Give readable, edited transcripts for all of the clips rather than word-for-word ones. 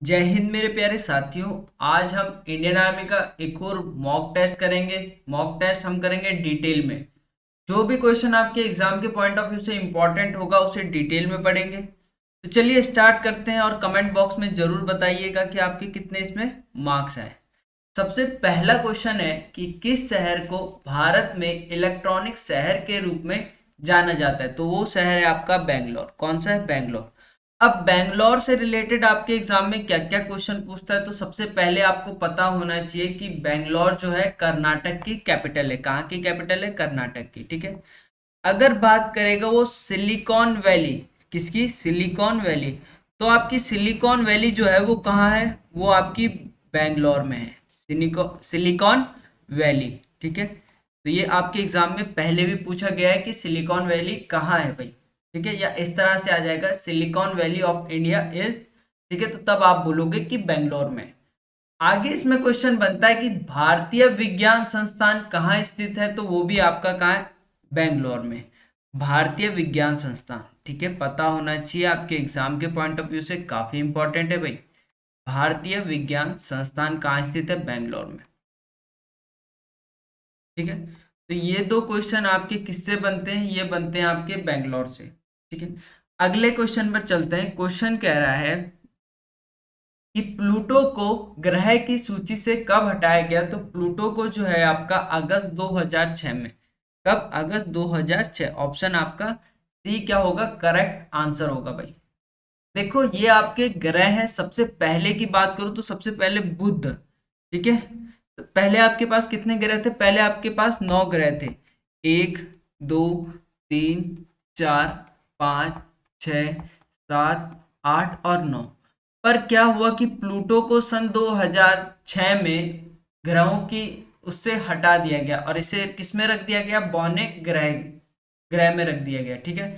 जय हिंद मेरे प्यारे साथियों। आज हम इंडियन आर्मी का एक और मॉक टेस्ट करेंगे। मॉक टेस्ट हम करेंगे डिटेल में। जो भी क्वेश्चन आपके एग्जाम के पॉइंट ऑफ व्यू से इंपॉर्टेंट होगा उसे डिटेल में पढ़ेंगे। तो चलिए स्टार्ट करते हैं और कमेंट बॉक्स में जरूर बताइएगा कि आपके कितने इसमें मार्क्स आए। सबसे पहला क्वेश्चन है कि किस शहर को भारत में इलेक्ट्रॉनिक शहर के रूप में जाना जाता है। तो वो शहर है आपका बेंगलोर। कौन सा है? बेंगलोर। अब बेंगलोर से रिलेटेड आपके एग्जाम में क्या क्या क्वेश्चन पूछता है, तो सबसे पहले आपको पता होना चाहिए कि बेंगलोर जो है कर्नाटक की कैपिटल है। कहाँ की कैपिटल है? कर्नाटक की। ठीक है। अगर बात करेगा वो सिलिकॉन वैली, किसकी? Silicon valley. तो आपकी सिलिकॉन वैली जो है वो कहाँ है? वो आपकी बेंगलोर में है। Silicon valley. ठीक है। तो ये आपके एग्जाम में पहले भी पूछा गया है कि सिलिकॉन वैली कहाँ है भाई। ठीक है। या इस तरह से आ जाएगा silicon valley of India is. ठीक है। तो तब आप बोलोगे कि बेंगलोर में। आगे इसमें क्वेश्चन बनता है कि भारतीय विज्ञान संस्थान कहाँ स्थित है। तो वो भी आपका कहाँ है? बेंगलोर में। भारतीय विज्ञान संस्थान। ठीक है। पता होना चाहिए आपके एग्जाम के पॉइंट ऑफ व्यू से, काफी इंपॉर्टेंट है भाई। भारतीय विज्ञान संस्थान कहाँ स्थित है? बेंगलोर में। ठीक है। तो ये दो क्वेश्चन आपके किससे बनते हैं? ये बनते हैं आपके बेंगलोर से। ठीक है। अगले क्वेश्चन पर चलते हैं। क्वेश्चन कह रहा है कि प्लूटो को ग्रह की सूची से कब हटाया गया। तो प्लूटो को जो है आपका अगस्त 2006 में। कब? अगस्त 2006। ऑप्शन आपका सी क्या होगा? करेक्ट आंसर होगा भाई। देखो ये आपके ग्रह हैं। सबसे पहले की बात करूं तो सबसे पहले बुध। ठीक है। तो पहले आपके पास कितने ग्रह थे? पहले आपके पास 9 ग्रह थे। 1, 2, 3, 4, 5, 6, 7, 8 और 9। पर क्या हुआ कि प्लूटो को सन 2006 में ग्रहों की उससे हटा दिया गया और इसे किस में रख दिया गया? बौने ग्रह ग्रह में रख दिया गया। ठीक है।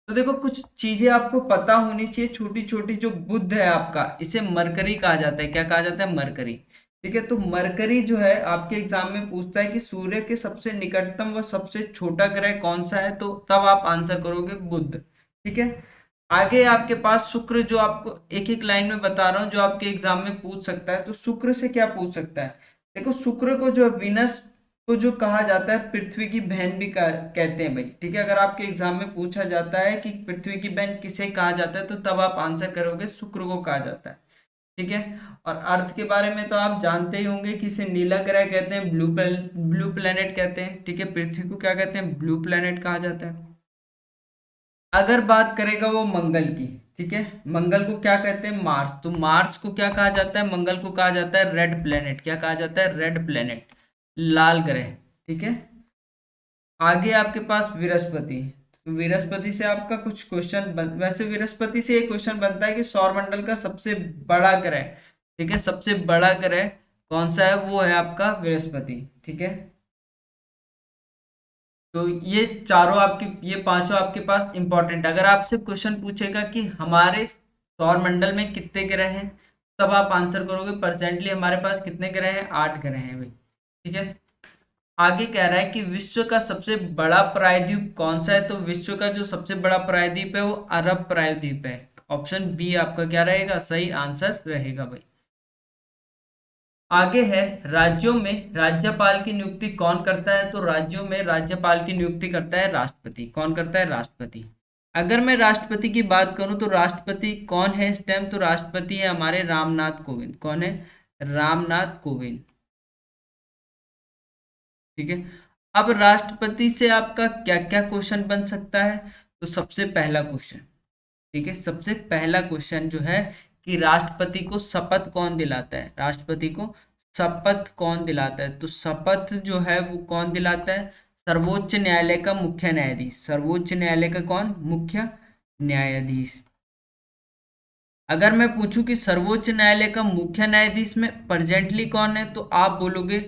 तो देखो कुछ चीजें आपको पता होनी चाहिए छोटी छोटी। जो बुध है आपका, इसे मरकरी कहा जाता है। क्या कहा जाता है? मरकरी। ठीक है। तो मरकरी जो है आपके एग्जाम में पूछता है कि सूर्य के सबसे निकटतम व सबसे छोटा ग्रह कौन सा है। तो तब आप आंसर करोगे बुध। ठीक है। आगे आपके पास शुक्र, जो आपको एक एक लाइन में बता रहा हूं जो आपके एग्जाम में पूछ सकता है। तो शुक्र से क्या पूछ सकता है? देखो शुक्र को जो विनस को जो कहा जाता है, पृथ्वी की बहन भी कहते हैं भाई। ठीक है। अगर आपके एग्जाम में पूछा जाता है कि पृथ्वी की बहन किसे कहा जाता है, तो तब आप आंसर करोगे शुक्र को कहा जाता है। ठीक है। और अर्थ के बारे में तो आप जानते ही होंगे कि इसे नीला ग्रह कहते हैं, ब्लू प्लेनेट कहते हैं। ठीक है। पृथ्वी को क्या कहते हैं? ब्लू प्लेनेट कहा जाता है। अगर बात करेगा वो मंगल की। ठीक है। मंगल को क्या कहते हैं? मार्स। तो मार्स को क्या कहा जाता है? मंगल को कहा जाता है रेड प्लेनेट। क्या कहा जाता है? रेड प्लेनेट, लाल ग्रह। ठीक है। आगे आपके पास बृहस्पति। तो बृहस्पति से आपका कुछ क्वेश्चन वैसे बृहस्पति से एक क्वेश्चन बनता है कि सौरमंडल का सबसे बड़ा ग्रह। ठीक है। सबसे बड़ा ग्रह कौन सा है? वो है आपका बृहस्पति। ठीक है। तो ये चारों आपके, ये पांचों आपके पास इंपॉर्टेंट। अगर आपसे क्वेश्चन पूछेगा कि हमारे सौरमंडल में कितने ग्रह हैं, तब आप आंसर करोगे प्रेजेंटली हमारे पास कितने ग्रह हैं? 8 ग्रह हैं भाई। ठीक है। आगे कह रहा है कि विश्व का सबसे बड़ा प्रायद्वीप कौन सा है। तो विश्व का जो सबसे बड़ा प्रायद्वीप है वो अरब प्रायद्वीप है। ऑप्शन बी आपका क्या रहेगा? सही आंसर रहेगा भाई। आगे है राज्यों में राज्यपाल की नियुक्ति कौन करता है। तो राज्यों में राज्यपाल की नियुक्ति करता है राष्ट्रपति। कौन करता है? राष्ट्रपति। अगर मैं राष्ट्रपति की बात करूं तो राष्ट्रपति कौन है इस टाइम? तो राष्ट्रपति है हमारे रामनाथ कोविंद। कौन है? रामनाथ कोविंद। ठीक है। अब राष्ट्रपति से आपका क्या क्या क्वेश्चन बन सकता है? तो सबसे पहला क्वेश्चन, ठीक है, सबसे पहला क्वेश्चन जो है कि राष्ट्रपति को शपथ कौन दिलाता है। राष्ट्रपति को शपथ कौन दिलाता है? तो शपथ जो है वो कौन दिलाता है? सर्वोच्च न्यायालय का मुख्य न्यायाधीश। सर्वोच्च न्यायालय का कौन? मुख्य न्यायाधीश। अगर मैं पूछूं कि सर्वोच्च न्यायालय का मुख्य न्यायाधीश में प्रेजेंटली कौन है, तो आप बोलोगे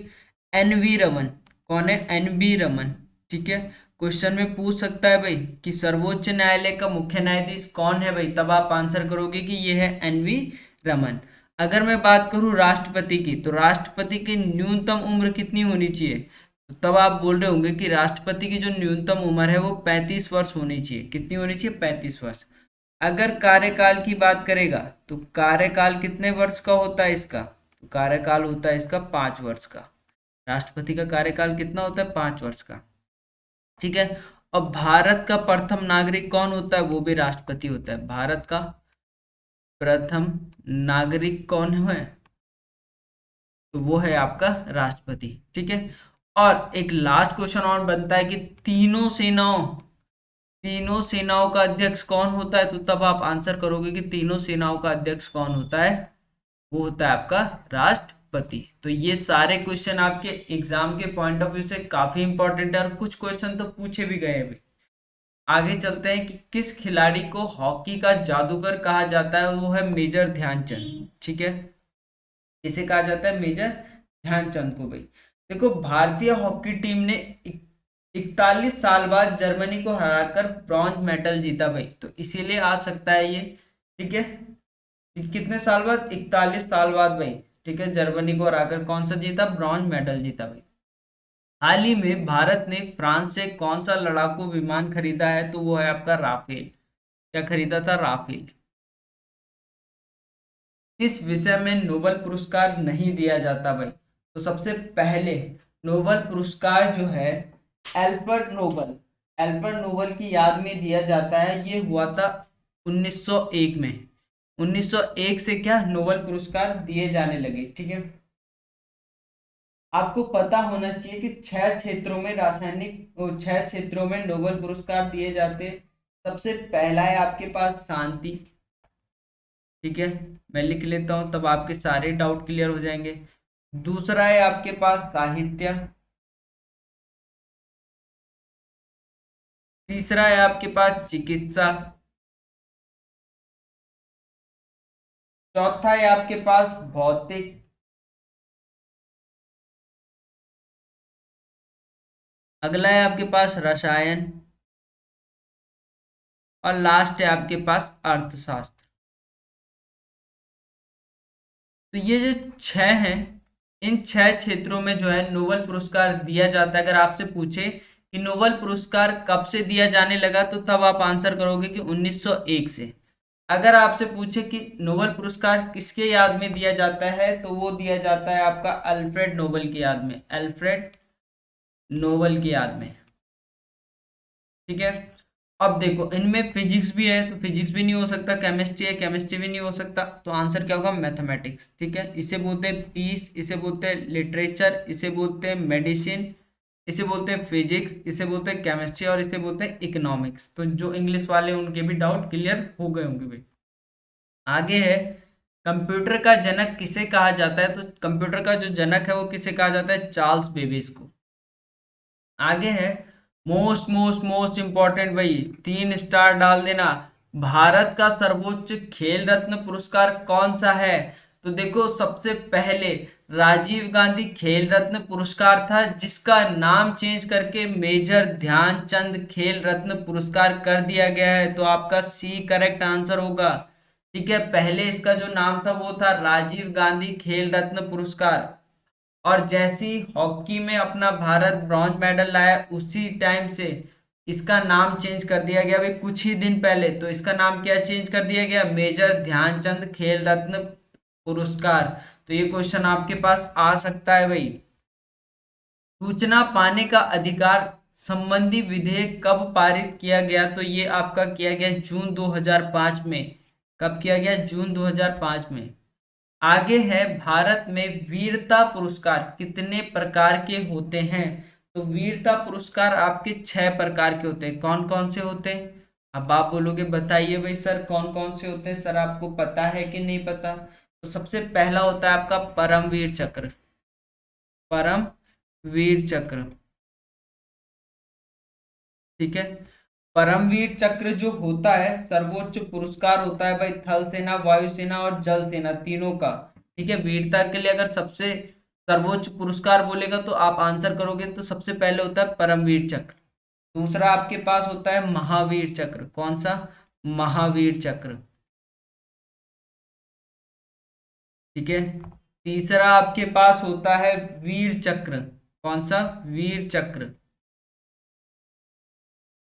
एन वी रमन। कौन है? N B Raman. ठीक है। क्वेश्चन में पूछ सकता है भाई कि सर्वोच्च न्यायालय का मुख्य न्यायाधीश कौन है भाई, तब आप आंसर करोगे कि ये है एन वी रमन। अगर मैं बात करूं राष्ट्रपति की, तो राष्ट्रपति की न्यूनतम उम्र कितनी होनी चाहिए? तो तब आप बोल रहे होंगे कि राष्ट्रपति की जो न्यूनतम उम्र है वो 35 वर्ष होनी चाहिए। कितनी होनी चाहिए? 35 वर्ष। अगर कार्यकाल की बात करेगा तो कार्यकाल कितने वर्ष का होता है इसका, तो कार्यकाल होता है इसका 5 वर्ष का। राष्ट्रपति का कार्यकाल कितना होता है, 5 वर्ष का। ठीक है। और भारत का प्रथम नागरिक कौन होता है, वो भी राष्ट्रपति होता है। भारत का प्रथम नागरिक कौन है, तो वो है आपका राष्ट्रपति। ठीक है। और एक लास्ट क्वेश्चन और बनता है कि तीनों सेनाओं का अध्यक्ष कौन होता है, तो तब आप आंसर करोगे कि तीनों सेनाओं का अध्यक्ष कौन होता है, वो होता है आपका राष्ट्रपति। तो ये सारे क्वेश्चन आपके एग्जाम के पॉइंट ऑफ व्यू से काफी इंपॉर्टेंट है और कुछ क्वेश्चन तो पूछे भी गए हैं। आगे चलते हैं कि किस खिलाड़ी को हॉकी का जादूगर कहा जाता है, वो है मेजर ध्यानचंद। ठीक है, इसे कहा जाता है मेजर ध्यानचंद को। भाई देखो, भारतीय हॉकी टीम ने 41 साल बाद जर्मनी को हराकर ब्रॉन्ज मेडल जीता भाई, तो इसीलिए आ सकता है ये। ठीक है, कितने साल बाद, 41 साल बाद भाई। ठीक है, जर्मनी को हराकर कौन सा जीता, ब्रॉन्ज मेडल जीता भाई। हाल ही में भारत ने फ्रांस से कौन सा लड़ाकू विमान खरीदा है, तो वो है आपका राफेल। क्या खरीदा था, राफेल। किस विषय में नोबेल पुरस्कार नहीं दिया जाता भाई, तो सबसे पहले नोबेल पुरस्कार जो है एल्बर्ट नोबेल की याद में दिया जाता है। ये हुआ था 1901 में। 1901 से क्या नोबेल पुरस्कार दिए जाने लगे। ठीक है, आपको पता होना चाहिए कि 6 क्षेत्रों में रासायनिक 6 क्षेत्रों में नोबेल पुरस्कार दिए जाते हैं। सबसे पहला है आपके पास शांति। ठीक है, मैं लिख लेता हूं, तब आपके सारे डाउट क्लियर हो जाएंगे। दूसरा है आपके पास साहित्य। तीसरा है आपके पास चिकित्सा। चौथा है आपके पास भौतिक। अगला है आपके पास रसायन। और लास्ट है आपके पास अर्थशास्त्र। तो ये जो 6 हैं, इन 6 क्षेत्रों में जो है नोबेल पुरस्कार दिया जाता है। अगर आपसे पूछे कि नोबेल पुरस्कार कब से दिया जाने लगा, तो तब आप आंसर करोगे कि 1901 से। अगर आपसे पूछे कि नोबेल पुरस्कार किसके याद में दिया जाता है, तो वो दिया जाता है आपका अल्फ्रेड नोबेल की याद में, अल्फ्रेड नोबेल की याद में। ठीक है, अब देखो इनमें फिजिक्स भी है, तो फिजिक्स भी नहीं हो सकता। केमिस्ट्री है, केमिस्ट्री भी नहीं हो सकता। तो आंसर क्या होगा, मैथमेटिक्स। ठीक है, इसे बोलते हैं पीस, इसे बोलते हैं लिटरेचर, इसे बोलते हैं मेडिसिन, इसे बोलते हैं फिजिक्स, इसे बोलते हैं केमिस्ट्री, और इसे बोलते हैं इकोनॉमिक्स। तो जो इंग्लिश वाले उनके भी डाउट क्लियर हो गए होंगे भाई। आगे है, कंप्यूटर का जनक किसे कहा जाता है, तो कंप्यूटर का जो जनक है वो किसे कहा जाता है, चार्ल्स बेबेज को। आगे है, मोस्ट मोस्ट मोस्ट इंपॉर्टेंट भाई, 3 स्टार डाल देना। भारत का सर्वोच्च खेल रत्न पुरस्कार कौन सा है, तो देखो सबसे पहले राजीव गांधी खेल रत्न पुरस्कार था, जिसका नाम चेंज करके मेजर ध्यानचंद खेल रत्न पुरस्कार कर दिया गया है। तो आपका सी करेक्ट आंसर होगा। ठीक है, पहले इसका जो नाम था वो था राजीव गांधी खेल रत्न पुरस्कार। और जैसे ही हॉकी में अपना भारत ब्रॉन्ज मेडल लाया, उसी टाइम से इसका नाम चेंज कर दिया गया भाई, कुछ ही दिन पहले। तो इसका नाम क्या चेंज कर दिया गया, मेजर ध्यानचंद खेल रत्न पुरस्कार। तो ये क्वेश्चन आपके पास आ सकता है भाई। सूचना पाने का अधिकार संबंधी विधेयक कब पारित किया गया, तो ये आपका किया गया जून 2005 में। कब किया गया, जून 2005 में। आगे है, भारत में वीरता पुरस्कार कितने प्रकार के होते हैं, तो वीरता पुरस्कार आपके 6 प्रकार के होते हैं। कौन कौन से होते हैं, अब आप बोलोगे बताइए भाई सर कौन कौन से होते हैं, सर आपको पता है कि नहीं पता। तो सबसे पहला होता है आपका परमवीर चक्र। परमवीर चक्र। ठीक है, परमवीर चक्र जो होता है सर्वोच्च पुरस्कार होता है भाई, थल सेना, वायुसेना और जल सेना तीनों का। ठीक है, वीरता के लिए अगर सबसे सर्वोच्च पुरस्कार बोलेगा तो आप आंसर करोगे, तो सबसे पहले होता है परमवीर चक्र। दूसरा आपके पास होता है महावीर चक्र। कौन सा, महावीर चक्र। ठीक है, तीसरा आपके पास होता है वीर चक्र। कौन सा, वीर चक्र।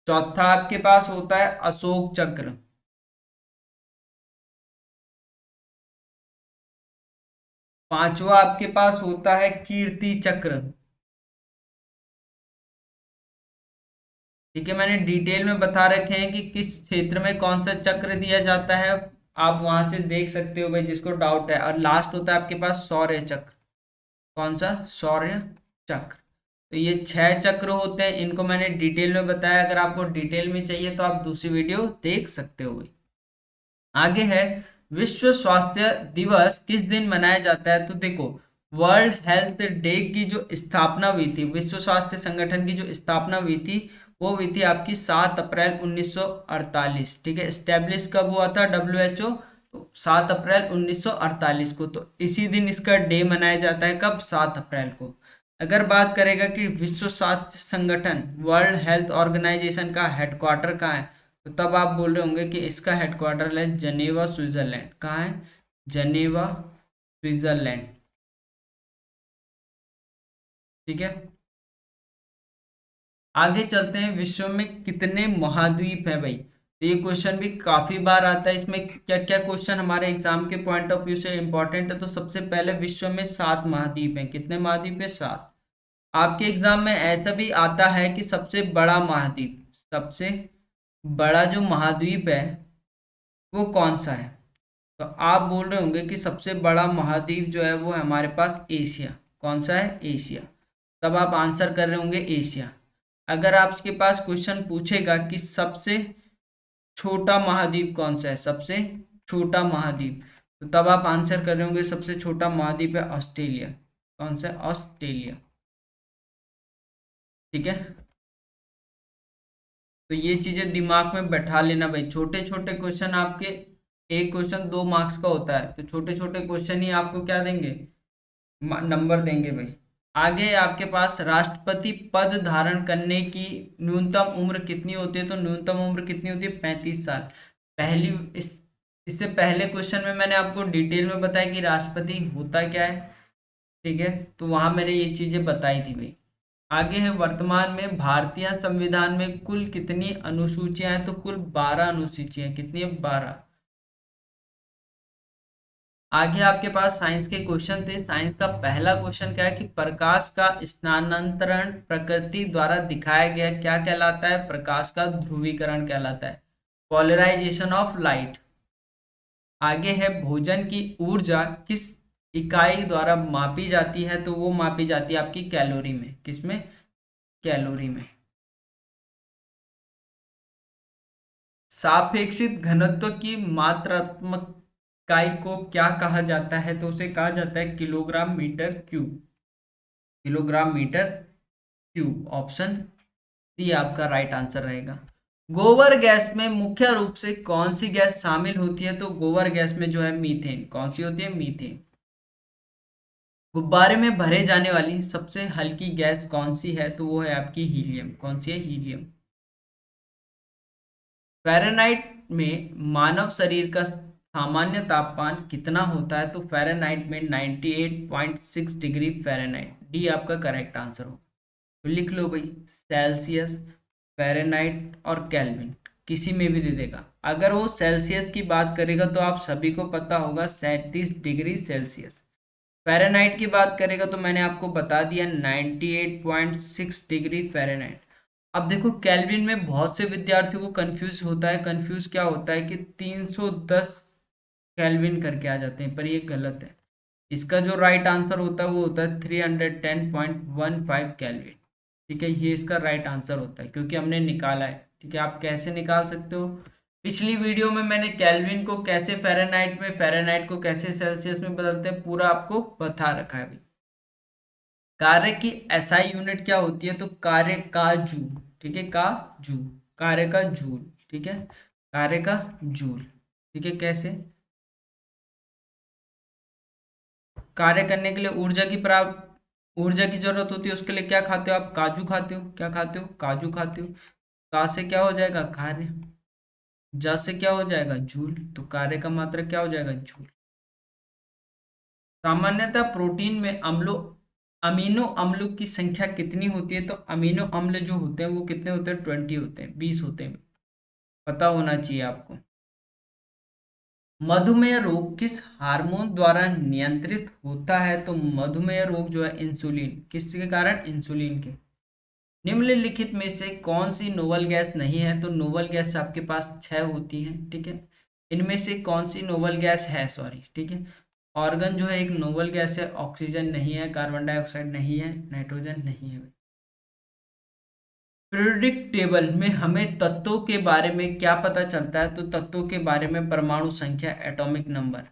चौथा आपके पास होता है अशोक चक्र। पांचवा आपके पास होता है कीर्ति चक्र। ठीक है, मैंने डिटेल में बता रखे हैं कि किस क्षेत्र में कौन सा चक्र दिया जाता है, आप वहां से देख सकते हो भाई जिसको डाउट है। और लास्ट होता है आपके पास शौर्य चक्र। कौन सा? शौर्य चक्र। तो ये 6 चक्र होते हैं, इनको मैंने डिटेल में बताया। अगर आपको डिटेल में चाहिए तो आप दूसरी वीडियो देख सकते हो भाई। आगे है, विश्व स्वास्थ्य दिवस किस दिन मनाया जाता है? तो देखो, वर्ल्ड हेल्थ डे की जो स्थापना हुई थी, विश्व स्वास्थ्य संगठन की जो स्थापना हुई थी, वो हुई थी आपकी 7 अप्रैल 1948। ठीक है, स्टेब्लिश कब हुआ था डब्ल्यूएचओ? तो 7 अप्रैल 1948 को। तो इसी दिन इसका डे मनाया जाता है, कब? 7 अप्रैल को। अगर बात करेगा कि विश्व स्वास्थ्य संगठन, वर्ल्ड हेल्थ ऑर्गेनाइजेशन का हेडक्वार्टर कहाँ है, तो तब आप बोल रहे होंगे कि इसका हेडक्वार्टर है जनेवा, स्विट्जरलैंड। कहाँ है? जनेवा, स्विट्जरलैंड। ठीक है, आगे चलते हैं। विश्व में कितने महाद्वीप हैं भाई? तो ये क्वेश्चन भी काफी बार आता है। इसमें क्या क्या क्वेश्चन हमारे एग्जाम के पॉइंट ऑफ व्यू से इंपॉर्टेंट है? तो सबसे पहले, विश्व में 7 महाद्वीप हैं। कितने महाद्वीप है? 7। आपके एग्जाम में ऐसा भी आता है कि सबसे बड़ा महाद्वीप, सबसे बड़ा जो महाद्वीप है वो कौन सा है? तो आप बोल रहे होंगे कि सबसे बड़ा महाद्वीप जो है वो है हमारे पास एशिया। कौन सा है? एशिया। तब आप आंसर कर रहे होंगे एशिया। अगर आपके पास क्वेश्चन पूछेगा कि सबसे छोटा महाद्वीप कौन सा है, सबसे छोटा महाद्वीप, तो तब आप आंसर कर रहे होंगे सबसे छोटा महाद्वीप है ऑस्ट्रेलिया। कौन सा है? ऑस्ट्रेलिया। ठीक है, तो ये चीजें दिमाग में बैठा लेना भाई। छोटे छोटे क्वेश्चन आपके, एक क्वेश्चन 2 मार्क्स का होता है, तो छोटे छोटे क्वेश्चन ही आपको क्या देंगे? नंबर देंगे भाई। आगे आपके पास, राष्ट्रपति पद धारण करने की न्यूनतम उम्र कितनी होती है? तो न्यूनतम उम्र कितनी होती है? 35 साल। पहली इस इससे पहले क्वेश्चन में मैंने आपको डिटेल में बताया कि राष्ट्रपति होता क्या है। ठीक है, तो वहां मैंने ये चीजें बताई थी भाई। आगे है, वर्तमान में भारतीय संविधान में कुल कितनी अनुसूचियां हैं? तो कुल 12 अनुसूचियां। कितनी है? 12। आगे आपके पास साइंस के क्वेश्चन थे। साइंस का पहला क्वेश्चन क्या है कि प्रकाश का स्थानांतरण प्रकृति द्वारा दिखाया गया क्या कहलाता है? प्रकाश का ध्रुवीकरण कहलाता है, पोलराइजेशन ऑफ लाइट। आगे है, भोजन की ऊर्जा किस इकाई द्वारा मापी जाती है? तो वो मापी जाती है आपकी कैलोरी में। किसमें? कैलोरी में। सापेक्षित घनत्व की मात्रात्मक इकाई को क्या कहा जाता है? तो उसे कहा जाता है kilogram metre cube. Kilogram metre cube. Option C आपका राइट आंसर रहेगा। गोबर गैस में मुख्य रूप से कौन सी गैस शामिल होती है? तो गोबर गैस में जो है मीथेन। कौन सी होती है? मीथेन। गुब्बारे में भरे जाने वाली सबसे हल्की गैस कौन सी है? तो वो है आपकी हीलियम। कौन सी है? हीलियम। फ़ारेनहाइट में मानव शरीर का सामान्य तापमान कितना होता है? तो फ़ारेनहाइट में 98.6 डिग्री फ़ारेनहाइट। डी आपका करेक्ट आंसर हो। तो लिख लो भाई, सेल्सियस, फ़ारेनहाइट और केल्विन, किसी में भी दे देगा। अगर वो सेल्सियस की बात करेगा तो आप सभी को पता होगा 37 डिग्री सेल्सियस। फ़ारेनहाइट की बात करेगा तो मैंने आपको बता दिया 98.6 डिग्री फ़ारेनहाइट। अब देखो, केल्विन में बहुत से विद्यार्थियों को कंफ्यूज होता है। कंफ्यूज क्या होता है कि 310 केल्विन करके आ जाते हैं, पर ये गलत है। इसका जो राइट आंसर होता है वो होता है 310.15 केल्विन। ठीक है, ये इसका राइट आंसर होता है क्योंकि हमने निकाला है। ठीक है, आप कैसे निकाल सकते हो? पिछली वीडियो में मैंने केल्विन को कैसे फ़ारेनहाइट में, फ़ारेनहाइट को कैसे सेल्सियस में बदलते हैं, पूरा आपको बता रखा है भाई। कार्य की एसआई यूनिट क्या होती है? तो कार्य का जूल। ठीक है, का जूल, कार्य का जूल। ठीक है, कार्य का जूल। ठीक है, कैसे? कार्य करने के लिए ऊर्जा की जरूरत होती है। उसके लिए क्या खाते हो आप? काजू खाते हो। क्या खाते हो? काजू खाते हो। का से क्या हो जाएगा? कार्य। जा से क्या हो जाएगा? जूल। तो कार्य का मात्रा क्या हो जाएगा? जूल। सामान्यतः प्रोटीन में अमीनो अम्लों की संख्या कितनी होती है? तो अमीनो अम्ल जो होते हैं वो कितने होते हैं? 20 होते हैं, 20 होते हैं। पता होना चाहिए आपको। मधुमेह रोग किस हार्मोन द्वारा नियंत्रित होता है? तो मधुमेह रोग जो है इंसुलिन, किसके कारण? इंसुलिन के। निम्नलिखित में से कौन सी नोबल गैस नहीं है? तो नोबल गैस आपके पास 6 होती हैं, ठीक है। इनमें से कौन सी नोबल गैस है? सॉरी, ठीक है। ऑर्गन जो है एक नोबल गैस है, ऑक्सीजन नहीं है, कार्बन डाइऑक्साइड नहीं है, नाइट्रोजन नहीं है। पीरियोडिक टेबल में हमें तत्वों के बारे में क्या पता चलता है? तो तत्वों के बारे में परमाणु संख्या, एटॉमिक नंबर।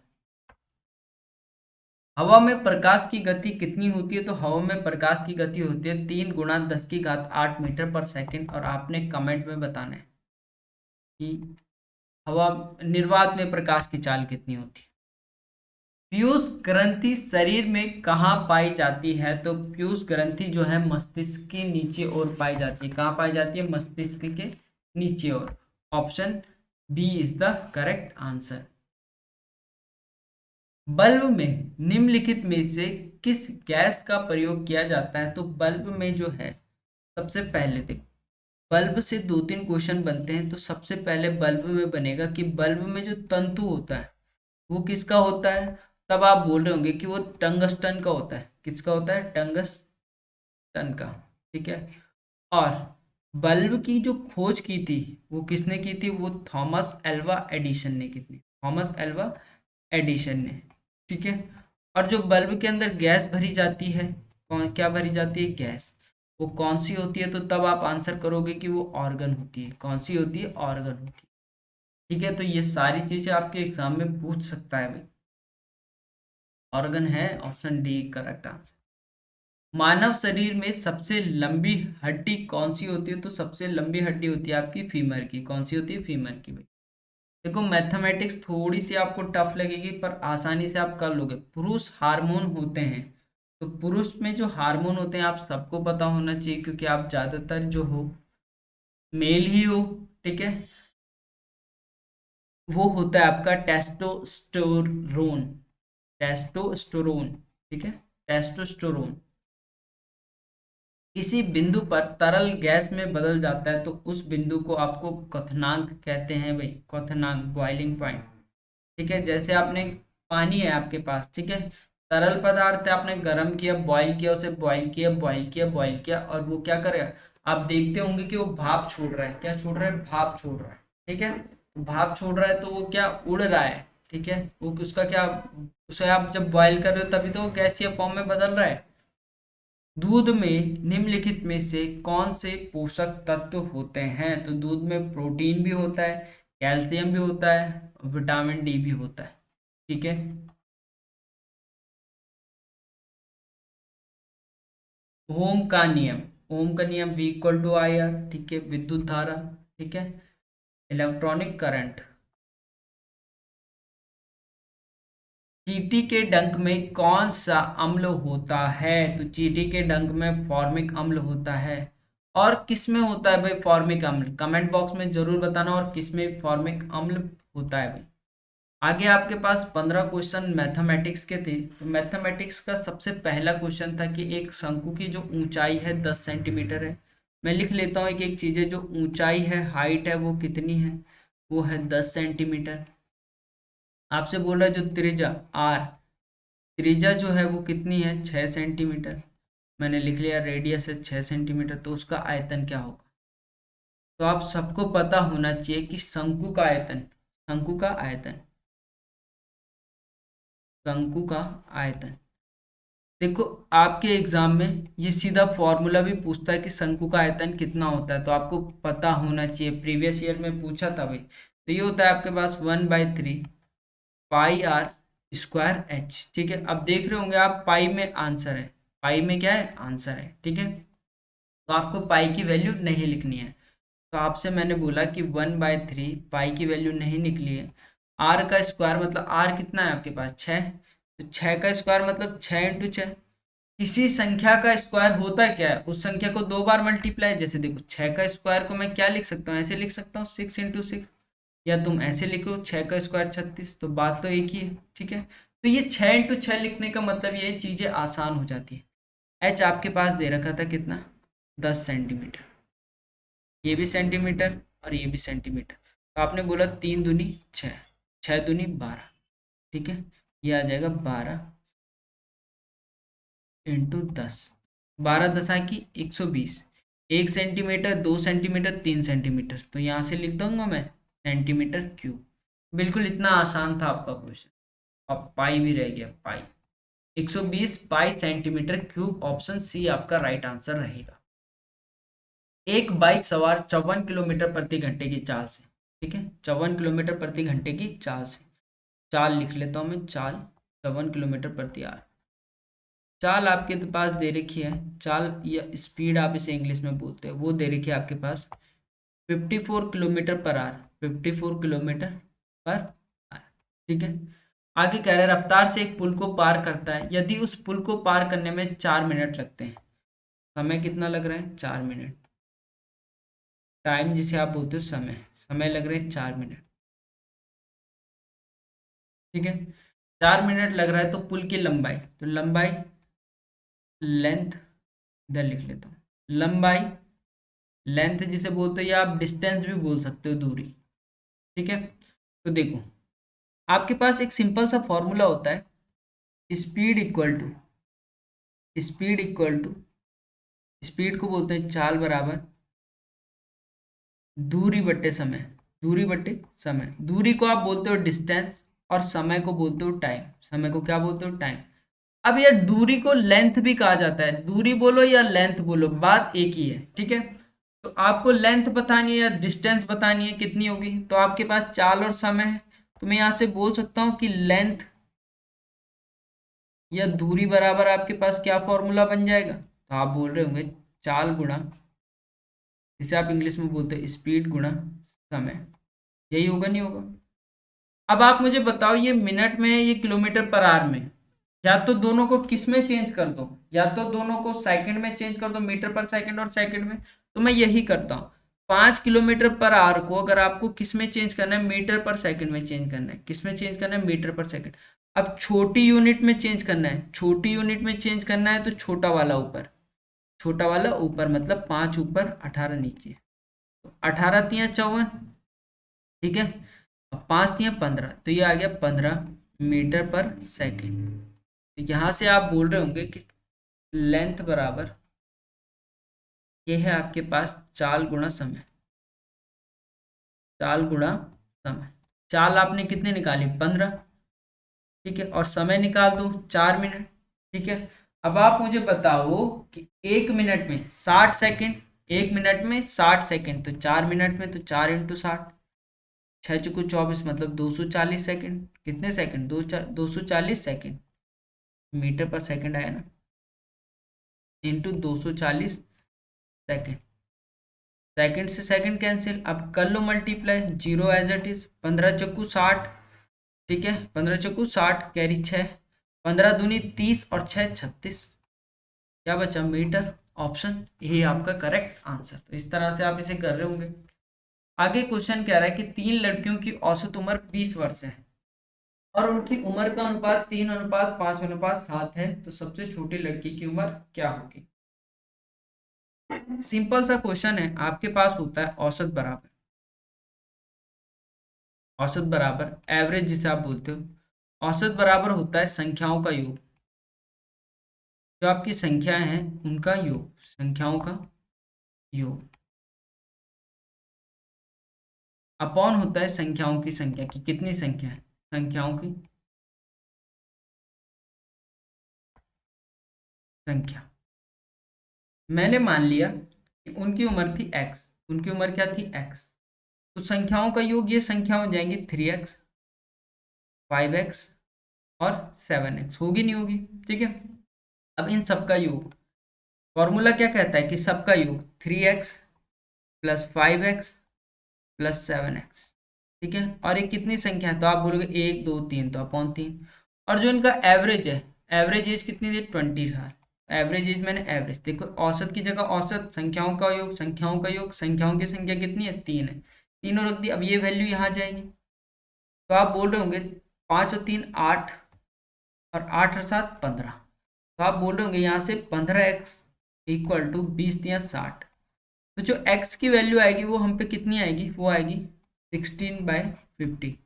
हवा में प्रकाश की गति कितनी होती है? तो हवा में प्रकाश की गति होती है 3 गुणा 10 की घात 8 मीटर पर सेकंड। और आपने कमेंट में बताना है कि हवा निर्वात में प्रकाश की चाल कितनी होती है। पीयूष ग्रंथि शरीर में कहाँ पाई जाती है? तो पीयूष ग्रंथि जो है मस्तिष्क के नीचे ओर पाई जाती है। कहाँ पाई जाती है? मस्तिष्क के नीचे ओर। Option B is the correct answer. Bulb में निम्नलिखित में से किस गैस का प्रयोग किया जाता है? तो बल्ब में जो है सबसे पहले देखो, बल्ब से 2-3 क्वेश्चन बनते हैं। तो सबसे पहले बल्ब में बनेगा कि बल्ब में जो तंतु होता है वो किसका होता है? तब आप बोल रहे होंगे कि वो टंगस्टन का होता है। किसका होता है? टंगस्टन का, ठीक है। और बल्ब की जो खोज की थी वो किसने की थी? वो थॉमस एल्वा एडिसन ने की थी। थॉमस एल्वा एडिशन ने, ठीक है। और जो बल्ब के अंदर गैस भरी जाती है, कौन क्या भरी जाती है? गैस। वो कौन सी होती है? तो तब आप आंसर करोगे कि वो ऑर्गन होती है। कौन सी होती है? ऑर्गन होती है, ठीक है। तो ये सारी चीजें आपके एग्जाम में पूछ सकता है भाई। ऑर्गन है, ऑप्शन डी करेक्ट आंसर। मानव शरीर में सबसे लंबी हड्डी कौन सी होती है? तो सबसे लंबी हड्डी होती है आपकी फीमर की। कौन सी होती है? फीमर की भाई। देखो मैथमेटिक्स थोड़ी सी आपको टफ लगेगी पर आसानी से आप कर लोगे। पुरुष हार्मोन होते हैं, तो पुरुष में जो हार्मोन होते हैं आप सबको पता होना चाहिए क्योंकि आप ज्यादातर जो हो मेल ही हो, ठीक है। वो होता है आपका टेस्टोस्टेरोन। टेस्टोस्टेरोन, ठीक है, टेस्टोस्टेरोन। किसी बिंदु पर तरल गैस में बदल जाता है तो उस बिंदु को आपको क्वथनांक कहते हैं भाई। क्वथनांक, बॉइलिंग पॉइंट, ठीक है। जैसे आपने पानी है आपके पास, ठीक है, तरल पदार्थ है, आपने गर्म किया, बॉईल किया, उसे बॉईल किया, बॉईल किया, बॉईल किया, और वो क्या करेगा? आप देखते होंगे कि वो भाप छोड़ रहा है। क्या छोड़ रहा है? भाप छोड़ रहा है, ठीक है। तो भाप छोड़ रहा है तो वो क्या उड़ रहा है, ठीक है। वो उसका क्या, उसे आप जब बॉईल कर रहे हो तभी तो वो गैसीय फॉर्म में बदल रहा है। दूध में निम्नलिखित में से कौन से पोषक तत्व होते हैं? तो दूध में प्रोटीन भी होता है, कैल्शियम भी होता है, विटामिन डी भी होता है, ठीक है। ओम का नियम, ओम का नियम V equal to I R, ठीक है। विद्युत धारा, ठीक है। Electronic current. चींटी के डंक में कौन सा अम्ल होता है? तो चींटी के डंक में फॉर्मिक अम्ल होता है। और किस में होता है भाई फॉर्मिक अम्ल? कमेंट बॉक्स में जरूर बताना और किस में फॉर्मिक अम्ल होता है भाई। आगे आपके पास 15 क्वेश्चन मैथमेटिक्स के थे। तो मैथमेटिक्स का सबसे पहला क्वेश्चन था कि एक शंकु की जो ऊंचाई है 10 सेंटीमीटर है। मैं लिख लेता हूँ एक एक चीज़ें। जो ऊंचाई है, हाइट है, वो कितनी है? वो है 10 सेंटीमीटर। आपसे बोल रहा है जो त्रिज्या आर, त्रिज्या जो है वो कितनी है? 6 सेंटीमीटर। मैंने लिख लिया रेडियस है 6 सेंटीमीटर। तो उसका आयतन क्या होगा? तो आप सबको पता होना चाहिए कि शंकु का आयतन, शंकु का आयतन, शंकु का आयतन। देखो आपके एग्जाम में ये सीधा फॉर्मूला भी पूछता है कि शंकु का आयतन कितना होता है, तो आपको पता होना चाहिए। प्रीवियस ईयर में पूछा था भाई। तो ये होता है आपके पास 1/3 पाई आर स्क्वायर एच, ठीक है। अब देख रहे होंगे आप पाई में आंसर है, पाई में क्या है? आंसर है, ठीक है। तो आपको पाई की वैल्यू नहीं लिखनी है। तो आपसे मैंने बोला कि 1/3 पाई की वैल्यू नहीं निकली है। आर का स्क्वायर मतलब आर कितना है आपके पास? 6। तो 6 का स्क्वायर मतलब 6 × 6। किसी संख्या का स्क्वायर होता क्या है? उस संख्या को 2 बार मल्टीप्लाई। जैसे देखो 6 का स्क्वायर को मैं क्या लिख सकता हूँ? ऐसे लिख सकता हूँ 6 × 6। या तुम ऐसे लिखो 6 का स्क्वायर 36। तो बात तो एक ही है, ठीक है। तो ये 6 × 6 लिखने का मतलब ये चीजें आसान हो जाती है। एच आपके पास दे रखा था कितना? 10 सेंटीमीटर। ये भी सेंटीमीटर और ये भी सेंटीमीटर। तो आपने बोला 3 दूनी 6। 6 दूनी 12, ठीक है, ये आ जाएगा 12 इंटू 10। 12 दशा की 120, 1 सेंटीमीटर, 2 सेंटीमीटर, 3 सेंटीमीटर, तो यहाँ से लिख दूंगा मैं सेंटीमीटर क्यूब। बिल्कुल इतना आसान था आपका क्वेश्चन। अब पाई भी रह गया, pi 120 pi centimetre cube, option C आपका राइट आंसर रहेगा। एक बाइक सवार 54 किलोमीटर प्रति घंटे की चाल से, ठीक है, 54 किलोमीटर प्रति घंटे की चाल से, चाल लिख लेता हूँ मैं, चाल 54 किलोमीटर प्रति आवर। चाल आपके पास दे रखी है, चाल या स्पीड आप इसे इंग्लिश में बोलते हैं, वो दे रखी है आपके पास 54 kilometre per hour, 54 kilometre per hour, ठीक है। आगे कह रहा है रफ्तार से एक पुल को पार करता है, यदि उस पुल को पार करने में 4 मिनट लगते हैं, समय कितना लग रहा है, 4 मिनट, टाइम जिसे आप बोलते हो समय, समय लग रहे हैं 4 मिनट, ठीक है। 4 मिनट लग रहा है तो पुल की लंबाई, तो लंबाई लेंथ इधर लिख लेता हूँ, लंबाई लेंथ जिसे बोलते हो, या आप डिस्टेंस भी बोल सकते हो, दूरी, ठीक है। तो देखो आपके पास एक सिंपल सा फॉर्मूला होता है, speed equal to, speed equal to, speed को बोलते हैं चाल बराबर दूरी बट्टे समय, दूरी बट्टे समय, दूरी को आप बोलते हो डिस्टेंस और समय को बोलते हो टाइम, समय को क्या बोलते हो, टाइम। अब यार दूरी को लेंथ भी कहा जाता है, दूरी बोलो या लेंथ बोलो बात एक ही है, ठीक है। तो आपको लेंथ बतानी है या डिस्टेंस बतानी है कितनी होगी, तो आपके पास चाल और समय है, तो मैं यहाँ से बोल सकता हूँ कि लेंथ या दूरी बराबर आपके पास क्या फॉर्मूला बन जाएगा, तो आप बोल रहे होंगे चाल गुणा, जिसे आप इंग्लिश में बोलते हैं स्पीड गुणा समय, यही होगा नहीं होगा। अब आप मुझे बताओ ये मिनट में है ये किलोमीटर पर आवर में, या तो दोनों को किस में चेंज कर दो, या तो दोनों को सेकंड में चेंज कर दो, मीटर पर सेकंड और सेकंड में, तो मैं यही करता हूँ। 5 किलोमीटर पर आवर को अगर आपको किस में चेंज करना है, मीटर पर सेकंड में चेंज करना है, किस में चेंज करना है, मीटर पर सेकंड। अब छोटी यूनिट में चेंज करना है, छोटी यूनिट में चेंज करना है तो छोटा वाला ऊपर, छोटा वाला ऊपर, मतलब 5 ऊपर 18 नीचे, तो 18 तिया 54, ठीक है, अब 5 तिया 15, तो ये आ गया 15 मीटर पर सेकंड। तो यहाँ से आप बोल रहे होंगे कि लेंथ बराबर ये है आपके पास चाल गुणा समय, चाल गुणा समय, चाल आपने कितने निकाली 15, ठीक है, और समय निकाल दो 4 मिनट, ठीक है। अब आप मुझे बताओ कि 1 मिनट में 60 सेकंड, 1 मिनट में 60 सेकंड, तो 4 मिनट में तो 4 इंटू 60, 6 चौको 24, मतलब 240 सेकंड, कितने second, 240 second, metre per second आया ना, इंटू 240 सेकंड, सेकंड से सेकंड कैंसिल, अब कर लो multiply, zero as it is, 15 चौको 60, ठीक है, 15 चौको 60 कैरी 6, 15 दूनी 30 और 6 36, क्या बचा मीटर, ऑप्शन ये आपका करेक्ट आंसर। तो इस तरह से आप इसे कर रहे होंगे। आगे क्वेश्चन कह रहा है कि 3 लड़कियों की औसत उम्र 20 वर्ष है और उनकी उम्र का अनुपात 3:5:7 है, तो सबसे छोटी लड़की की उम्र क्या होगी। सिंपल सा क्वेश्चन है, आपके पास होता है औसत बराबर, औसत बराबर एवरेज जिसे आप बोलते हो, औसत बराबर होता है संख्याओं का योग, जो आपकी संख्याएं हैं उनका योग, संख्याओं का योग, अपॉन होता है संख्याओं की संख्या की, कितनी संख्या है, संख्याओं की संख्या। मैंने मान लिया कि उनकी उम्र थी x, उनकी उम्र क्या थी x, तो संख्याओं का योग ये संख्या हो जाएंगी 3x, 5x और 7x, होगी नहीं होगी, ठीक है। अब इन सबका योग, फॉर्मूला क्या कहता है कि सबका योग 3x plus 5x plus 7x, ठीक है, और ये कितनी संख्या है, तो आप बोलोगे 1 2 3, तो अपॉन 3, और जो इनका एवरेज है, एवरेज एज कितनी थी 20 साल, एवरेज एज मैंने एवरेज देखो, औसत की जगह औसत, संख्याओं का योग, संख्याओं का योग, संख्याओं की संख्या कितनी है 3 है, तीनों रख दी, अब ये वैल्यू यहाँ जाएगी, तो आप बोल रहे होंगे 5 और 3 8 और 8 और 7 15, तो आप बोल रहे होंगे यहाँ से 15x इक्वल टू 20 × 60, तो जो x की वैल्यू आएगी वो हम पे कितनी आएगी, वो आएगी 16/50,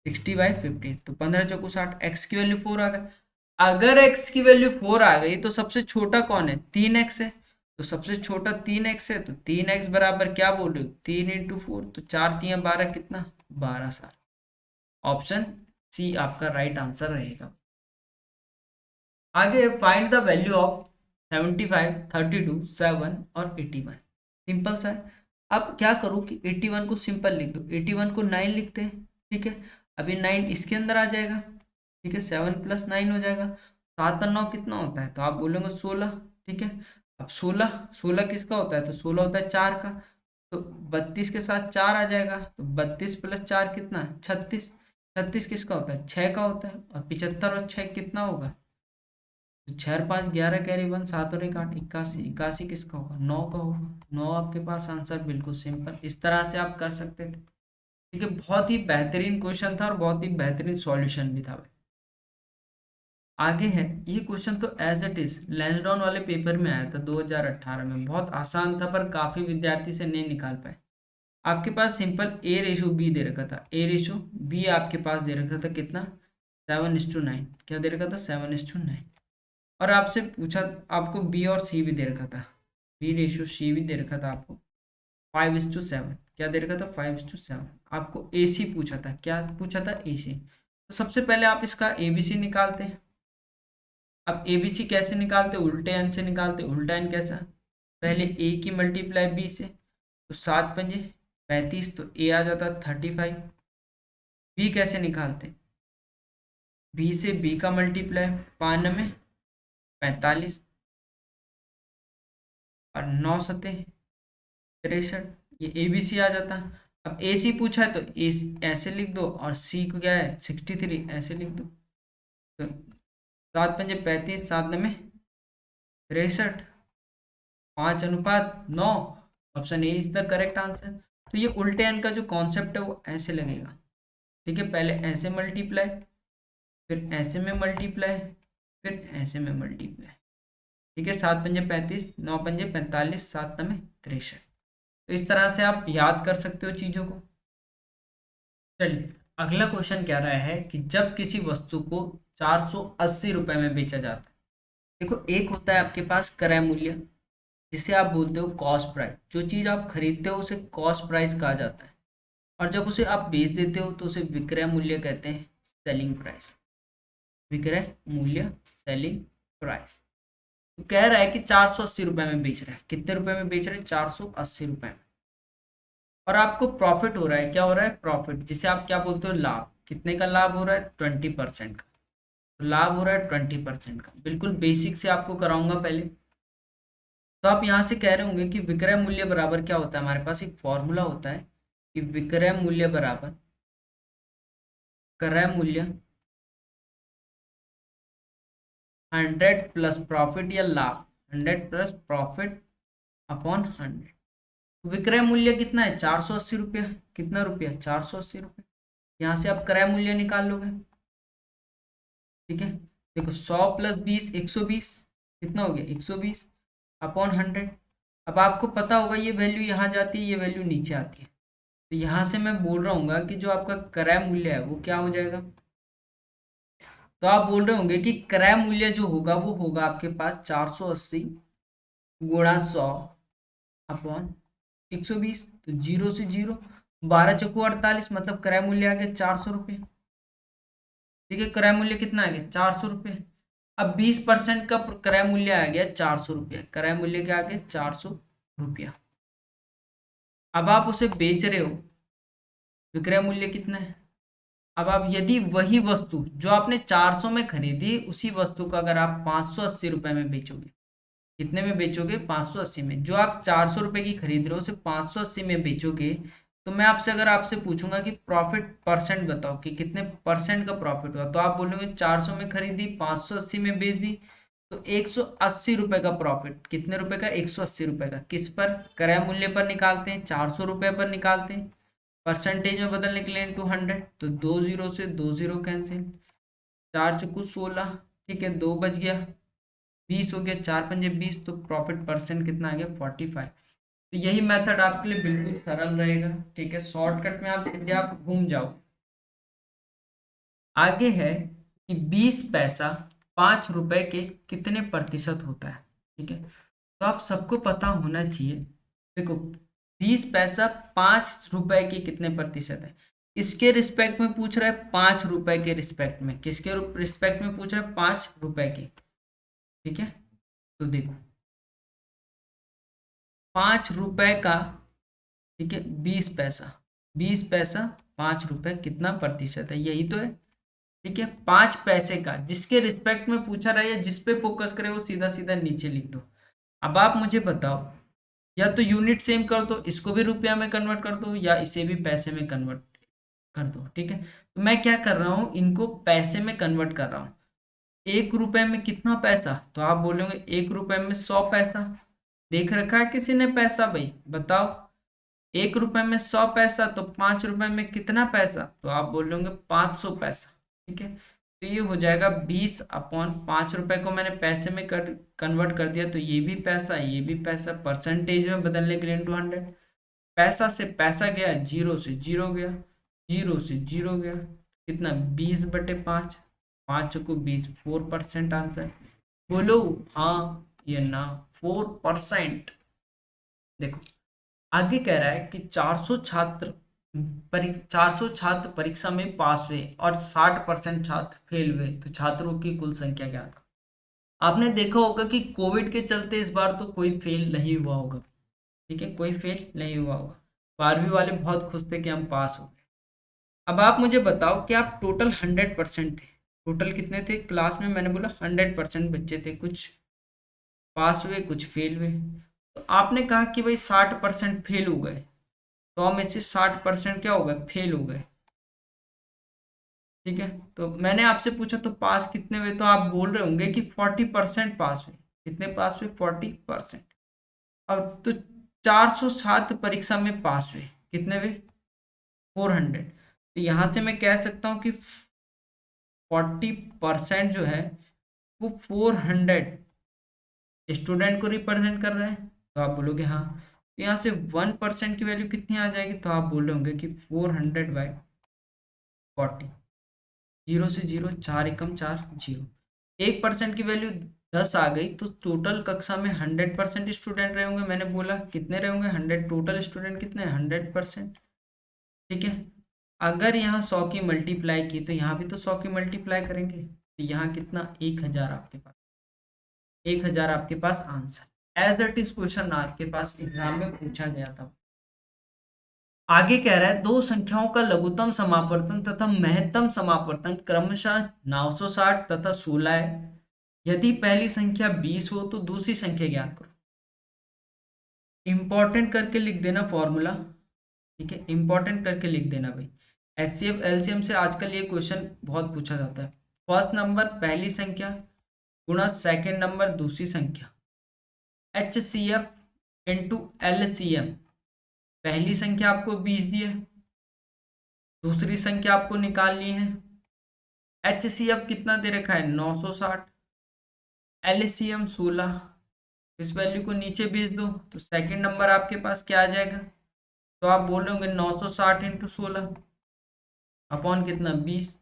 60/50, तो 15×4 = 60। एक्स की वैल्यू 4 आ गई। अगर एक्स की वैल्यू 4 आ गई तो सबसे छोटा कौन है? 3x है। तो सबसे छोटा 3x है, तो 3x बराबर क्या बोल रहे हो? 3 × 4, तो 4×3 = 12, कितना? 12 साल। ऑप्शन सी आपका राइट आंसर रहेगा। आगे फाइंड द वैल्यू ऑफ 75, 32, 7 और 81। सिंपल सा है। अब क्या करूँ कि 81 को सिंपल लिख दो, 81 को 9 लिखते हैं। ठीक है, अभी 9 इसके अंदर आ जाएगा। ठीक है, 7 + 9 हो जाएगा। 7 और 9 कितना होता है? तो आप बोलोगे 16। ठीक है, अब 16, 16 किसका होता है? तो 16 होता है 4 का। तो 32 के साथ 4 आ जाएगा, तो 32 + 4 कितना? 36। 36 किसका होता है? 6 का होता है। और 75 और 6 कितना होगा? तो 6 और 5 11, कैरी 1, 7 और 1 8, 81। 81 किसका होगा? 9 का होगा। 9 आपके पास आंसर। बिल्कुल सिंपल, इस तरह से आप कर सकते थे। ठीक है, बहुत ही बेहतरीन क्वेश्चन था और बहुत ही बेहतरीन सॉल्यूशन भी था। आगे है ये क्वेश्चन, तो एज इट इज लैंसडाउन वाले पेपर में आया था 2018 में। बहुत आसान था पर काफी विद्यार्थी से नहीं निकाल पाए। आपके पास सिंपल A/B दे रखा था। A/B आपके पास दे रखा था कितना? 7:9। क्या दे रखा था? 7:9। और आपसे पूछा, आपको B और C भी दे रखा था। B/C भी दे रखा था आपको 5:7। क्या दे रखा था? 5:7। आपको AC पूछा था। क्या पूछा था? AC। तो सबसे पहले आप इसका ABC निकालते हैं। अब ABC कैसे निकालते? उल्टे एन से निकालते। उल्टा एन कैसा? पहले A की मल्टीप्लाई B से, तो 7×5 = 35, तो A आ जाता 35। B कैसे निकालते? B से B का मल्टीप्लाई, 5×9 = 45, और 9×7 = 63। ये ABC आ जाता। अब AC पूछा है तो ए ऐसे लिख दो, और C को क्या है? 63 ऐसे लिख दो। तो 7×5 = 35, 7×9 = 63, 5:9। Option A is the correct answer. तो ये उल्टे एन का जो कॉन्सेप्ट है वो ऐसे लगेगा। ठीक है, पहले ऐसे मल्टीप्लाई, फिर ऐसे में मल्टीप्लाई, फिर ऐसे में मल्टीप्लाई। ठीक है, 7×5 = 35, 9×5 = 45, 7×9 = 63। तो इस तरह से आप याद कर सकते हो चीजों को। चलिए, अगला क्वेश्चन कह रहा है कि जब किसी वस्तु को 480 रुपए में बेचा जाता है। देखो, एक होता है आपके पास क्रय मूल्य, जिसे आप बोलते हो कॉस्ट प्राइस। जो चीज आप खरीदते हो उसे कॉस्ट प्राइस कहा जाता है। और जब उसे आप बेच देते हो तो उसे विक्रय मूल्य कहते हैं, सेलिंग प्राइस। विक्रय मूल्य, सेलिंग प्राइस। तो कह रहा है कि 480 रुपए में बेच रहा है। कितने रुपए में बेच रहे हैं? 480 रुपए में। और आपको प्रॉफिट हो रहा है। क्या हो रहा है? प्रॉफिट, जिसे आप क्या बोलते हो? लाभ। कितने का लाभ हो रहा है? 20% का। तो लाभ हो रहा है 20% का। बिल्कुल बेसिक से आपको कराऊंगा पहले। तो आप यहाँ से कह रहे होंगे कि विक्रय मूल्य बराबर क्या होता है? हमारे पास एक फॉर्मूला होता है कि विक्रय मूल्य बराबर क्रय मूल्य 100 प्लस प्रॉफिट या लाभ, 100 प्लस प्रॉफिट अपॉन 100। विक्रय मूल्य कितना है? 480 रुपया। कितना रुपया? 480 रुपये। यहाँ से आप क्रय मूल्य निकाल लोगे। ठीक है, देखो 100 + 20 120, कितना हो गया? 120 अपॉन 100। अब आपको पता होगा ये वैल्यू यहाँ जाती है, ये वैल्यू नीचे आती है। तो यहाँ से मैं बोल रहा हूँ कि जो आपका क्रय मूल्य है वो क्या हो जाएगा? तो आप बोल रहे होंगे कि क्रय मूल्य जो होगा वो होगा आपके पास 480 गुणा 100 अपॉन 120। तो 0 से 0, 12×4 = 48, मतलब क्रय मूल्य आ गया 400 रुपये। ठीक है, क्रय मूल्य कितना आ गया? 400 रुपये। अब 20% का क्रय मूल्य आ गया 400 रुपया। क्रय मूल्य क्या आ गया? 400 रुपया। अब आप उसे बेच रहे हो, विक्रय मूल्य कितना है? अब आप यदि वही वस्तु जो आपने 400 में खरीदी, उसी वस्तु को अगर आप 580 रुपए में बेचोगे, कितने में बेचोगे? 580 में। जो आप 400 रुपए की खरीद रहे हो उसे 580 में बेचोगे, तो मैं आपसे अगर आपसे पूछूंगा कि प्रॉफिट परसेंट बताओ कि कितने परसेंट का प्रॉफिट हुआ, तो आप बोलोगे 400 में खरीदी, 580 में बेच दी, तो 180 रुपए का प्रॉफिट। कितने रुपए का? 180 रुपए का। किस पर? क्रय मूल्य पर निकालते हैं, 400 रुपए पर निकालते हैं। परसेंटेज में बदलने के लिए इनटू 100, तो 2 जीरो से 2 जीरो कैंसिल, 4×4 = 16। ठीक है, 2 बच गया, 20 हो गया, 4×5 = 20। तो प्रॉफिट परसेंट कितना आ गया? 45। तो यही मेथड आपके लिए बिल्कुल सरल रहेगा। ठीक है, शॉर्टकट में आप चीजें आप घूम जाओ। आगे है कि 20 पैसा 5 रुपए के कितने प्रतिशत होता है। ठीक है, तो आप सबको पता होना चाहिए। देखो, 20 पैसा 5 रुपए के कितने प्रतिशत है, इसके रिस्पेक्ट में पूछ रहा है, 5 रुपए के रिस्पेक्ट में, किसके रिस्पेक्ट में पूछ रहा है, 5 रुपए के। ठीक है, तो देखो 5 रुपए का, ठीक है, 20 पैसा, 20 पैसा 5 रुपए कितना प्रतिशत है, यही तो है। ठीक है, 5 पैसे का जिसके रिस्पेक्ट में पूछा रहा है, जिस पे फोकस करे वो सीधा सीधा नीचे लिख दो। अब आप मुझे बताओ, या तो यूनिट सेम कर दो, इसको भी रुपया में कन्वर्ट कर दो, या इसे भी पैसे में कन्वर्ट कर दो। ठीक है, तो मैं क्या कर रहा हूँ, इनको पैसे में कन्वर्ट कर रहा हूँ। 1 रुपए में कितना पैसा, तो आप बोलोगे 1 रुपए में 100 पैसा। देख रखा है किसी ने पैसा, भाई बताओ। 1 रुपए में 100 पैसा, तो 5 रुपए में कितना पैसा, तो आप बोलोगे 500 पैसा। ठीक है, तो ये हो जाएगा 20/5 रुपए को मैंने पैसे में कन्वर्ट कर दिया, तो ये भी पैसा, ये भी पैसा, परसेंटेज में बदलने के लिए इंटू 100। पैसा से पैसा गया, जीरो से जीरो गया, जीरो से जीरो गया, कितना, 20/5, 5 को 20, 4% आंसर। बोलो हाँ या ना, 4%। देखो, आगे कह रहा है कि 400 छात्र परीक्षा में पास हुए और 60% छात्र फेल हुए, तो छात्रों की कुल संख्या ज्ञात करो। आपने देखा होगा कि कोविड के चलते इस बार तो कोई फेल नहीं हुआ होगा। ठीक है, कोई फेल नहीं हुआ होगा। 12वीं वाले बहुत खुश थे कि हम पास हो गए। अब आप मुझे बताओ कि आप टोटल 100% थे, टोटल कितने थे क्लास में, मैंने बोला 100% बच्चे थे, कुछ पास हुए कुछ फेल हुए। तो आपने कहा कि भाई 60% फेल हो गए, 100 में से 60% क्या हो गए, फेल हो गए। ठीक है, तो मैंने आपसे पूछा तो पास कितने हुए, तो आप बोल रहे होंगे कि 40% पास हुए। कितने पास हुए, 40%। अब तो 407 परीक्षा में पास हुए, कितने हुए, 400। तो यहां से मैं कह सकता हूं कि 40% जो है वो 400 स्टूडेंट को रिप्रेजेंट कर रहे हैं, तो आप बोलोगे हाँ। तो यहाँ से 1% की वैल्यू कितनी आ जाएगी, तो आप बोल रहे होंगे कि 400/40। जीरो से जीरो, 4 एकम 4, जीरो। 1% की वैल्यू 10 आ गई, तो टोटल कक्षा में 100% स्टूडेंट रहे होंगे। मैंने बोला कितने रहे होंगे, 100, टोटल स्टूडेंट कितने, 100%। ठीक है, अगर यहाँ 100 की मल्टीप्लाई की, तो यहाँ भी तो 100 की मल्टीप्लाई करेंगे, तो यहाँ कितना, 1000 आपके पास, 1000 आपके पास answer. As it is question आपके पास एग्जाम में पूछा गया था। आगे कह रहा है, दो संख्याओं का लघुत्तम समापवर्तन तथा महत्तम समापवर्तन क्रमशः 960 तथा 16 है। यदि पहली संख्या 20 हो तो दूसरी संख्या ज्ञात करो। इंपॉर्टेंट करके लिख देना फॉर्मूला। ठीक है, इंपॉर्टेंट करके लिख देना भाई। एचसीएफ एलसीएम से आजकल ये क्वेश्चन बहुत पूछा जाता है। फर्स्ट नंबर पहली संख्या गुणा सेकंड नंबर दूसरी संख्या, H C F into L C M. पहली संख्या आपको 20 दी है, दूसरी संख्या आपको निकालनी है। एच सी एफ कितना दे रखा है, 960, एल सी एम 16। इस वैल्यू को नीचे भेज दो, तो सेकंड नंबर आपके पास क्या आ जाएगा, तो आप बोल रहे होंगे 960 इंटू 16 अपॉन कितना, 20।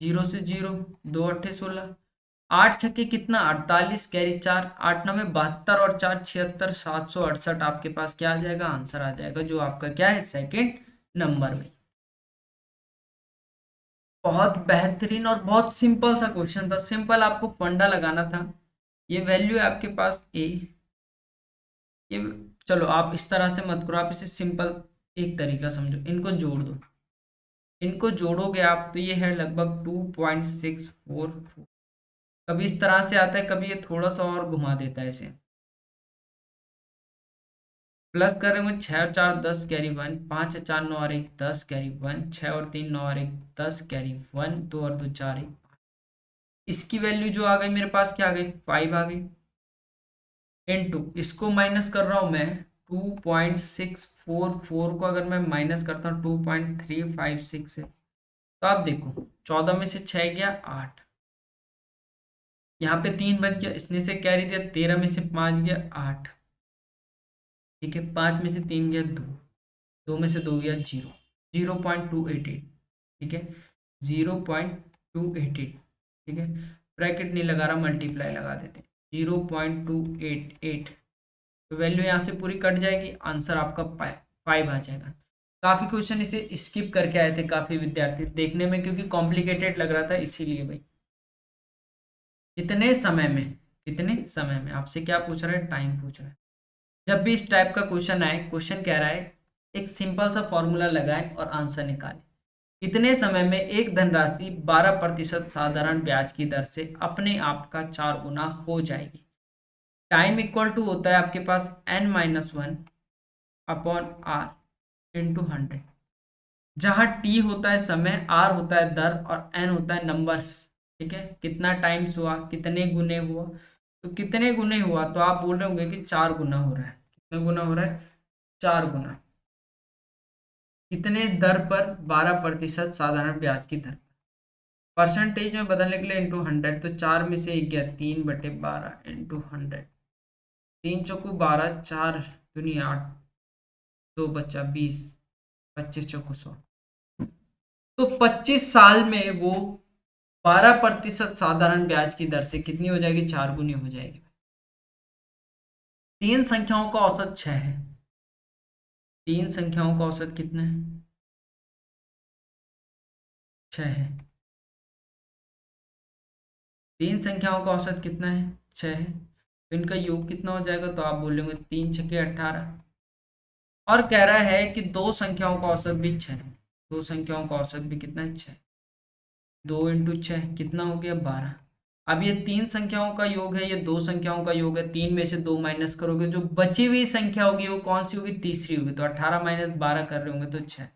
जीरो से जीरो, 2 × 8 = 16। 8 × 6 कितना, 48, कैरी 4, 8 × 9 = 72 और 4 × 76, 768 आपके पास क्या आ जाएगा, आंसर आ जाएगा, जो आपका क्या है, सेकंड नंबर में। बहुत बेहतरीन और बहुत सिंपल सा क्वेश्चन था, सिंपल, आपको फंडा लगाना था। ये वैल्यू है आपके पास ए, ये, चलो आप इस तरह से मत करो, आप इसे सिंपल एक तरीका समझो, इनको जोड़ दो। इनको जोड़ोगे आप तो ये है लगभग 2.644। कभी इस तरह से आता है, कभी ये थोड़ा सा और घुमा देता है इसे। प्लस करेंगे, 6 और 4 10 कैरी 1, 5 और 4 9 और 1 10 कैरी 1, 6 और 3 9 और 1 10 कैरी 1, 2 और 2 4 1। इसकी वैल्यू जो आ गई मेरे पास, क्या आ गई, 5 आ गई। इनटू इसको माइनस कर रहा हूं मैं, 2.644 को अगर मैं माइनस करता हूँ 2.356 से, तो आप देखो 14 में से 6 गया 8, यहाँ पे 3 बच गया, इसने से कैरी दिया, 13 में से 5 गया 8। ठीक है, 5 में से 3 गया 2, 2 में से 2 गया 0, 0.288। ठीक है, 0. 280, ठीक है, ब्रैकेट नहीं लगा रहा, मल्टीप्लाई लगा देते हैं, 0.288, तो वैल्यू यहाँ से पूरी कट जाएगी, आंसर आपका 5 आ जाएगा। काफ़ी क्वेश्चन इसे स्किप करके आए थे काफ़ी विद्यार्थी देखने में, क्योंकि कॉम्प्लिकेटेड लग रहा था इसीलिए भाई। कितने समय में आपसे क्या पूछ रहा है, टाइम पूछ रहा है। जब भी इस टाइप का क्वेश्चन आए, क्वेश्चन कह रहा है एक सिंपल सा फॉर्मूला लगाएं और आंसर निकालें। कितने समय में एक धनराशि 12% साधारण ब्याज की दर से अपने आप का 4 गुना हो जाएगी। टाइम इक्वल टू होता है आपके पास n-1 अपॉन r इंटू 100, जहाँ t होता है समय, r होता है दर और n होता है नंबर्स। ठीक है, कितना टाइम्स हुआ, कितने गुने हुआ, तो कितने गुने हुआ, तो आप बोल रहे होंगे कि 4 गुना हो रहा है। कितना गुना हो रहा है, 4 गुना। कितने दर पर, 12% साधारण ब्याज की दर। परसेंटेज में बदलने के लिए इंटू 100, तो 4 में से 1 गया 3/12 इंटू 100, 3 चौकू 12, 4 दूनी 8, 2 बचा 20, 25 चौकू 100, तो 25 साल में वो 12% साधारण ब्याज की दर से कितनी हो जाएगी, 4 गुनी हो जाएगी। तीन संख्याओं का औसत 6 है। तीन संख्याओं का औसत कितना है, 6 है। तीन संख्याओं का औसत कितना है, 6 है, तो इनका योग कितना हो जाएगा, तो आप बोलेंगे 3 छके 18। और कह रहा है कि दो संख्याओं का औसत भी 6 है। दो संख्याओं का औसत भी कितना है, 6। 2 इंटू 6 कितना हो गया, 12। अब ये तीन संख्याओं का योग है, ये दो संख्याओं का योग है, तीन में से दो माइनस करोगे, जो बची हुई संख्या होगी वो कौन सी होगी, तीसरी होगी, तो 18 माइनस 12 कर रहे होंगे तो 6।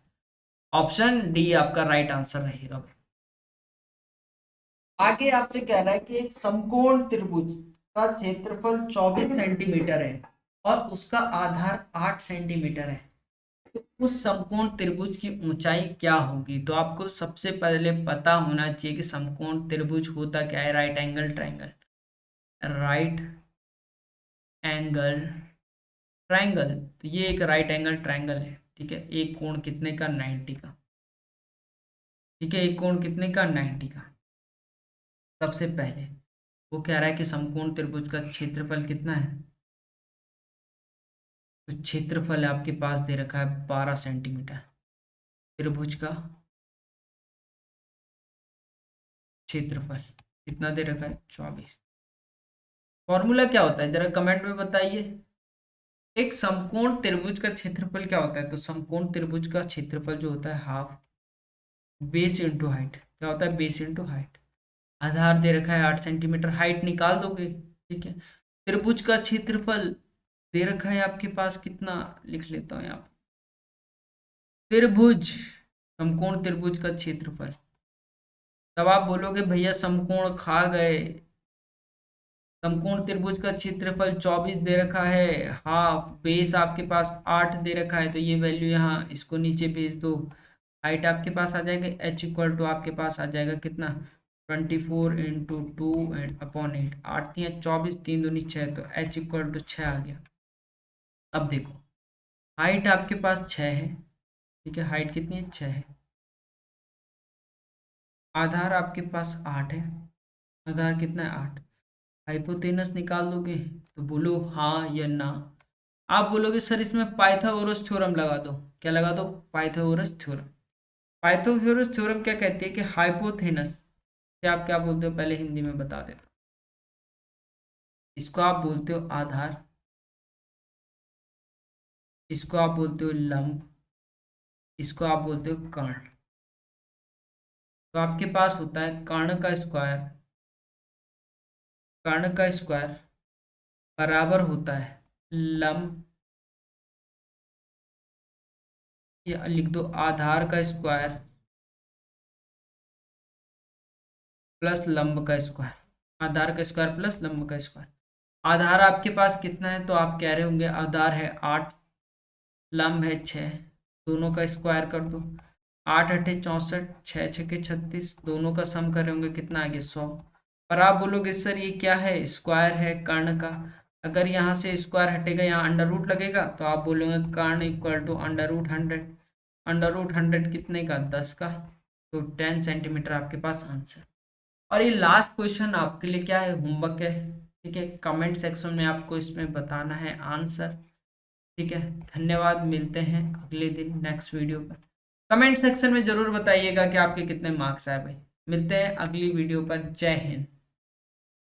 ऑप्शन डी आपका राइट आंसर रहेगा। आगे आपसे कह रहा है कि एक समकोण त्रिभुज का क्षेत्रफल 24 सेंटीमीटर है और उसका आधार 8 सेंटीमीटर है, तो उस समकोण त्रिभुज की ऊंचाई क्या होगी। तो आपको सबसे पहले पता होना चाहिए कि समकोण त्रिभुज होता क्या है, right angle triangle. Right angle triangle, तो ये एक राइट एंगल ट्रायंगल है, ठीक है। एक कोण कितने का, 90 का, ठीक है, एक कोण कितने का, 90 का। सबसे पहले वो कह रहा है कि समकोण त्रिभुज का क्षेत्रफल कितना है, तो क्षेत्रफल आपके पास दे रखा है 12 सेंटीमीटर। त्रिभुज का क्षेत्रफल कितना दे रखा है, 24। फॉर्मूला क्या होता है जरा कमेंट में बताइए। एक समकोण त्रिभुज का क्षेत्रफल क्या होता है, तो समकोण त्रिभुज का क्षेत्रफल जो होता है हाफ बेस इंटू हाइट। क्या होता है, बेस इंटू हाइट। आधार दे रखा है 8 सेंटीमीटर, हाइट निकाल दोगे, ठीक है। त्रिभुज का क्षेत्रफल दे रखा है आपके पास कितना, लिख लेता हूँ यहाँ, त्रिभुज, समकोण त्रिभुज का क्षेत्रफल। तब आप बोलोगे भैया समकोण खा गए, समकोण त्रिभुज का क्षेत्रफल 24 दे रखा है, हाफ बेस आपके पास 8 दे रखा है, तो ये वैल्यू यहाँ इसको नीचे भेज दो, हाइट आपके पास आ जाएगा h इक्वल टू आपके पास आ जाएगा कितना, 24 इंटू 2 एंड अपॉन 8, 8 3 24, 3 दूनी 6, तो h इक्वल टू 6 आ गया। अब देखो हाइट आपके पास 6 है, ठीक है, हाइट कितनी है, 6 है। आधार आपके पास 8 है, आधार कितना है, 8। हाइपोतेनस निकाल दोगे, तो बोलो हाँ या ना। आप बोलोगे सर इसमें पाइथागोरस थ्योरम लगा दो, क्या लगा दो, पाइथागोरस थ्योरम। पाइथागोरस थ्योरम क्या कहती है कि हाइपोथेनस से आप क्या बोलते हो, पहले हिंदी में बता देता हूं। इसको आप बोलते हो आधार, इसको आप बोलते हो लंब, इसको आप बोलते हो कर्ण। तो आपके पास होता है कर्ण का स्क्वायर, कर्ण का स्क्वायर बराबर होता है लंब, या लिख दो आधार का स्क्वायर प्लस लंब का स्क्वायर। आधार का स्क्वायर प्लस लंब का स्क्वायर। आधार आपके पास कितना है, तो आप कह रहे होंगे आधार है 8, लंब है 6, दोनों का स्क्वायर कर दो, 8 अठे 64, 6 छके 36, दोनों का सम कर रहे होंगे कितना आ गया, 100। और आप बोलोगे सर ये क्या है, स्क्वायर है कर्ण का, अगर यहाँ से स्क्वायर हटेगा यहाँ अंडर रूट लगेगा, तो आप बोलोगे कर्ण equal to under root 100। Under root 100 कितने का, 10 का, तो 10 सेंटीमीटर आपके पास आंसर। और ये लास्ट क्वेश्चन आपके लिए क्या है, होमवर्क है, ठीक है, कमेंट सेक्शन में आपको इसमें बताना है आंसर, ठीक है। धन्यवाद, मिलते हैं अगले दिन नेक्स्ट वीडियो पर। कमेंट सेक्शन में जरूर बताइएगा कि आपके कितने मार्क्स आए भाई। मिलते हैं अगली वीडियो पर। जय हिंद।